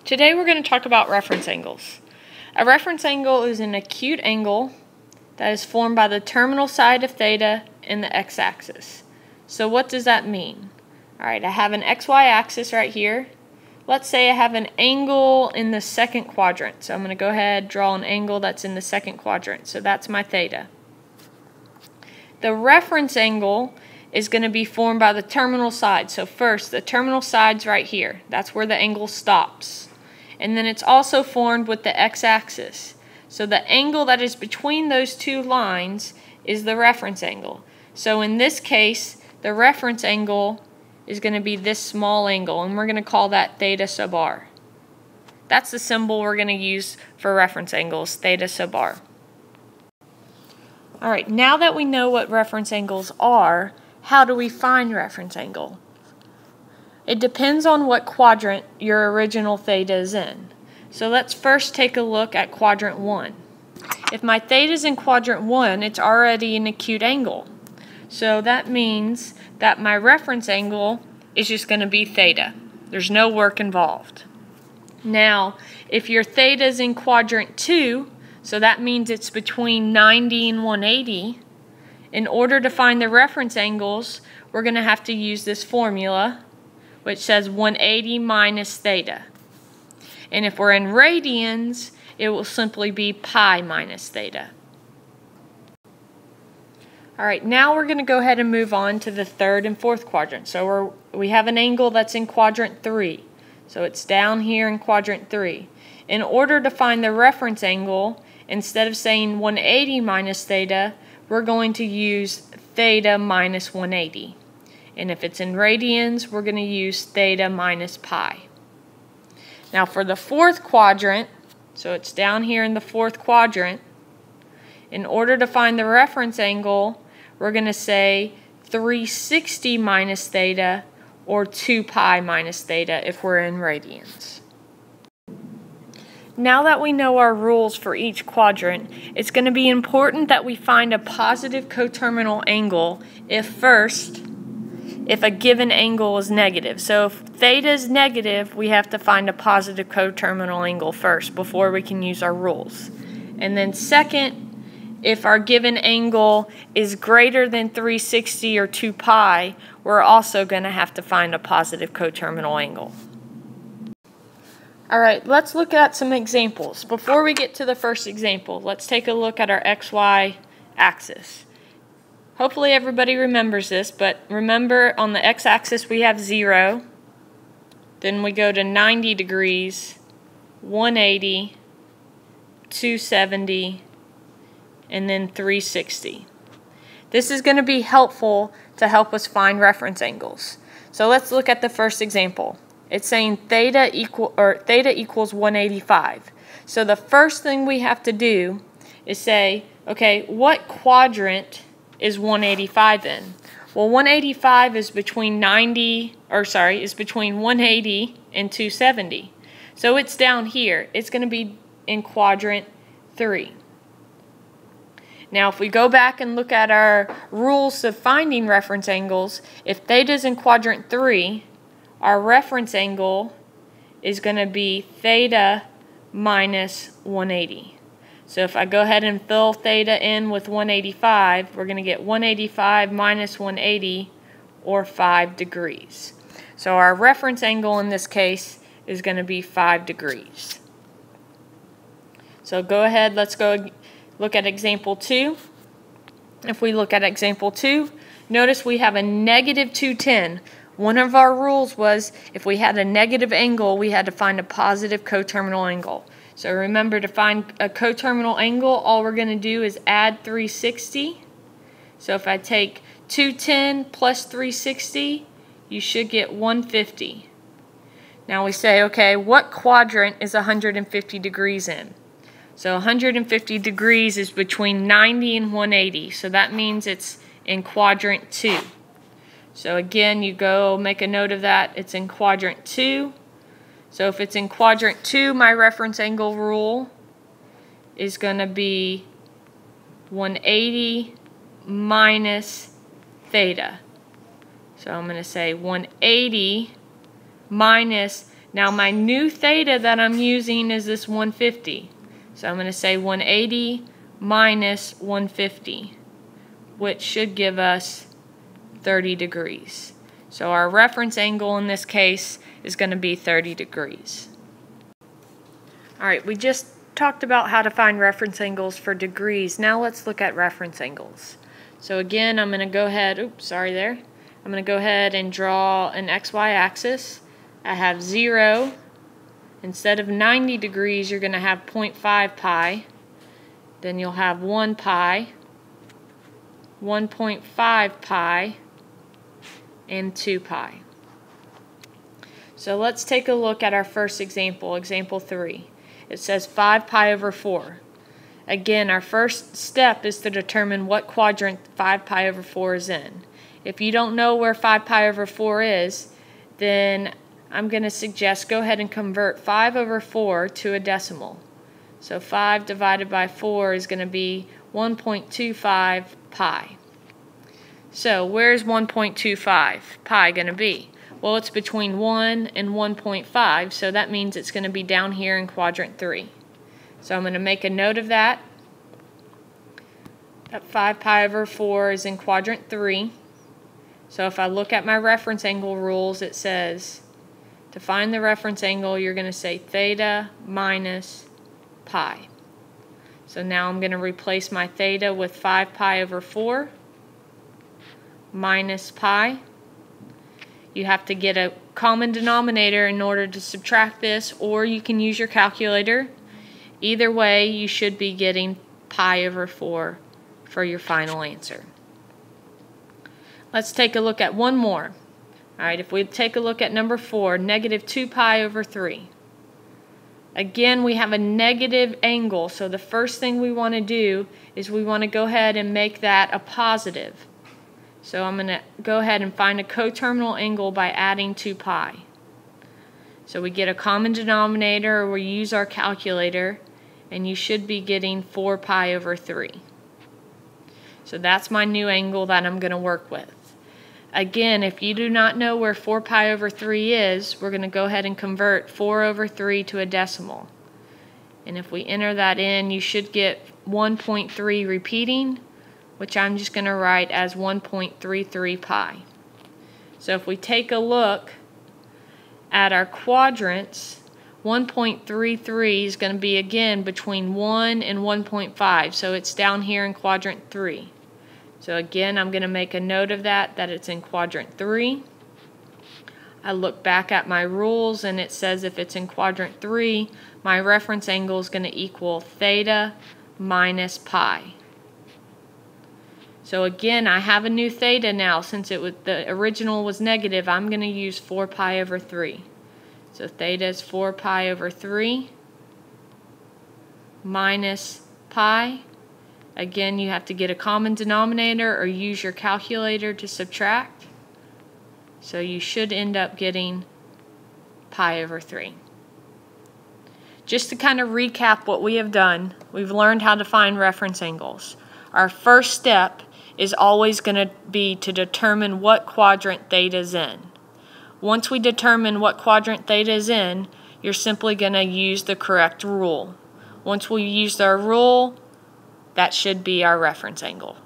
Today we're going to talk about reference angles. A reference angle is an acute angle that is formed by the terminal side of theta and the x-axis. So what does that mean? Alright, I have an xy axis right here. Let's say I have an angle in the second quadrant. So I'm going to go ahead and draw an angle that's in the second quadrant. So that's my theta. The reference angle is going to be formed by the terminal side. So first, the terminal side's right here. That's where the angle stops. And then it's also formed with the x-axis. So the angle that is between those two lines is the reference angle. So in this case, the reference angle is going to be this small angle, and we're going to call that theta sub r. That's the symbol we're going to use for reference angles, theta sub r. Alright, now that we know what reference angles are, how do we find reference angle? It depends on what quadrant your original theta is in. So let's first take a look at quadrant 1. If my theta is in quadrant 1, it's already an acute angle. So that means that my reference angle is just going to be theta. There's no work involved. Now, if your theta is in quadrant 2, so that means it's between 90 and 180, in order to find the reference angles, we're going to have to use this formula, which says 180 minus theta. And if we're in radians, it will simply be pi minus theta. Alright, now we're going to go ahead and move on to the third and fourth quadrant. So we have an angle that's in quadrant 3. So it's down here in quadrant 3. In order to find the reference angle, instead of saying 180 minus theta, we're going to use theta minus 180. And if it's in radians, we're going to use theta minus pi. Now for the fourth quadrant, so it's down here in the fourth quadrant, in order to find the reference angle, we're going to say 360 minus theta or 2 pi minus theta if we're in radians. Now that we know our rules for each quadrant, it's going to be important that we find a positive coterminal angle if a given angle is negative. So if theta is negative, we have to find a positive coterminal angle first before we can use our rules. And then second, if our given angle is greater than 360 or 2 pi, we're also going to have to find a positive coterminal angle. Alright, let's look at some examples. Before we get to the first example, let's take a look at our xy axis. Hopefully everybody remembers this, but remember on the x-axis we have 0, then we go to 90 degrees, 180, 270, and then 360. This is going to be helpful to help us find reference angles. So let's look at the first example. It's saying theta equals 185. So the first thing we have to do is say, okay, what quadrant is 185 in? Well, 185 is between 180 and 270. So it's down here. It's going to be in quadrant 3. Now, if we go back and look at our rules of finding reference angles, if theta is in quadrant 3, our reference angle is going to be theta minus 180. So if I go ahead and fill theta in with 185, we're going to get 185 minus 180, or 5 degrees. So our reference angle in this case is going to be 5 degrees. So go ahead, let's go look at example 2. If we look at example 2, notice we have a negative 210. One of our rules was if we had a negative angle, we had to find a positive coterminal angle. So remember, to find a coterminal angle, all we're going to do is add 360. So if I take 210 plus 360, you should get 150. Now we say, okay, what quadrant is 150 degrees in? So 150 degrees is between 90 and 180. So that means it's in quadrant 2. So again, you go make a note of that. It's in quadrant 2. So if it's in quadrant 2, my reference angle rule is going to be 180 minus theta. So I'm going to say 180 minus Now my new theta that I'm using is this 150. So I'm going to say 180 minus 150, which should give us 30 degrees. So our reference angle in this case is going to be 30 degrees. Alright, we just talked about how to find reference angles for degrees. Now let's look at reference angles. So again, I'm going to go ahead, I'm going to go ahead and draw an XY axis. I have 0. Instead of 90 degrees, you're going to have 0.5 pi. Then you'll have 1 pi, 1.5 pi, and 2 pi. So let's take a look at our first example, example 3. It says 5 pi over 4. Again, our first step is to determine what quadrant 5 pi over 4 is in. If you don't know where 5 pi over 4 is, then I'm going to suggest go ahead and convert 5 over 4 to a decimal. So 5 divided by 4 is going to be 1.25 pi. So where's 1.25 pi going to be? Well, it's between 1 and 1.5, so that means it's going to be down here in quadrant 3. So I'm going to make a note of that. That 5 pi over 4 is in quadrant 3. So if I look at my reference angle rules, it says to find the reference angle, you're going to say theta minus pi. So now I'm going to replace my theta with 5 pi over 4 minus pi. You have to get a common denominator in order to subtract this, or you can use your calculator. Either way, you should be getting pi over 4 for your final answer. Let's take a look at one more. Alright, if we take a look at number 4, negative 2 pi over 3. Again, we have a negative angle, so the first thing we want to do is we want to go ahead and make that a positive. So I'm going to go ahead and find a coterminal angle by adding 2 pi. So we get a common denominator, or we use our calculator, and you should be getting 4 pi over 3. So that's my new angle that I'm going to work with. Again, if you do not know where 4 pi over 3 is, we're going to go ahead and convert 4 over 3 to a decimal. And if we enter that in, you should get 1.3 repeating, which I'm just going to write as 1.33 pi. So if we take a look at our quadrants, 1.33 is going to be again between 1 and 1.5, so it's down here in quadrant 3. So again, I'm going to make a note of that it's in quadrant 3. I look back at my rules and it says if it's in quadrant 3, my reference angle is going to equal theta minus pi. So again, I have a new theta now. Since the original was negative, I'm going to use 4 pi over 3. So theta is 4 pi over 3 minus pi. Again, you have to get a common denominator or use your calculator to subtract. So you should end up getting pi over 3. Just to kind of recap what we have done, we've learned how to find reference angles. Our first step is always going to be to determine what quadrant theta is in. Once we determine what quadrant theta is in, you're simply going to use the correct rule. Once we use our rule, that should be our reference angle.